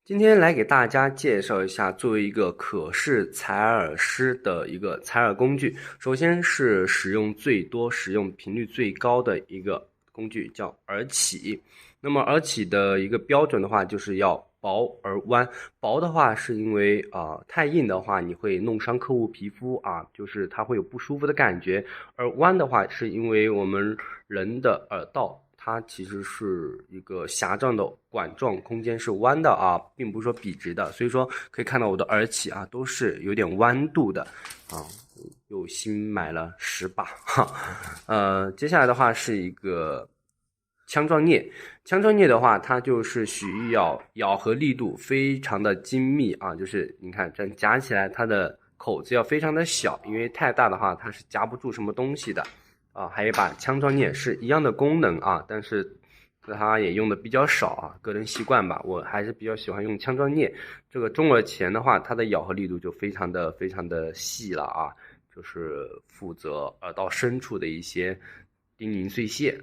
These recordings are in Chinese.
今天来给大家介绍一下，作为一个可视采耳师的一个采耳工具。首先是使用最多、使用频率最高的一个工具，叫耳起。那么耳起的一个标准的话，就是要薄而弯。薄的话，是因为太硬的话，你会弄伤客户皮肤啊，就是它会有不舒服的感觉。而弯的话，是因为我们人的耳道，它其实是一个狭长的管状空间，是弯的啊，并不是说笔直的，所以说可以看到我的耳起啊都是有点弯度的啊。又新买了10把哈。接下来的话是一个枪状镊。枪状镊的话，它就是需要咬合力度非常的精密啊，就是你看这样夹起来，它的口子要非常的小，因为太大的话它是夹不住什么东西的。还有一把枪状镊是一样的功能啊，但是它也用的比较少啊，个人习惯吧，我还是比较喜欢用枪状镊。这个中耳钳的话，它的咬合力度就非常的细了啊，就是负责耳道深处的一些叮咛碎屑。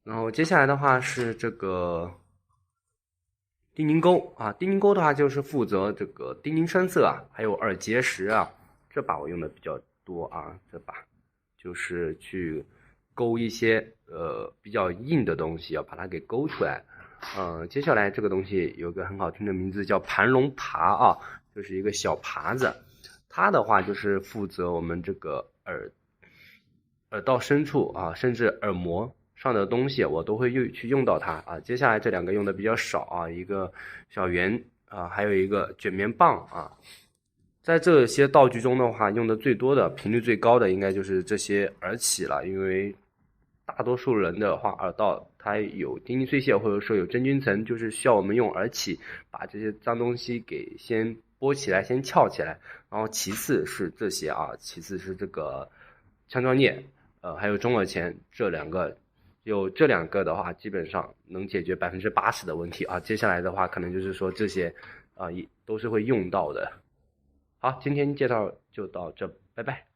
然后接下来的话是这个叮咛钩啊，叮咛钩的话就是负责这个叮咛声色啊，还有耳结石啊，这把我用的比较多啊，这把就是去勾一些比较硬的东西，要把它给勾出来。接下来这个东西有个很好听的名字叫盘龙耙啊，就是一个小耙子，它的话就是负责我们这个耳道深处啊，甚至耳膜上的东西我都会去用到它啊。接下来这两个用的比较少啊，一个小圆啊，还有一个卷棉棒啊。在这些道具中的话，用的最多的、频率最高的应该就是这些耳起了，因为大多数人的话，耳道它有叮咛碎屑或者说有真菌层，就是需要我们用耳起把这些脏东西给先拨起来、先翘起来。然后其次是这些啊，其次是这个枪状镊，还有中耳钳，这两个的话，基本上能解决80%的问题啊。接下来的话，可能就是说这些也都是会用到的。好，今天介绍就到这，拜拜。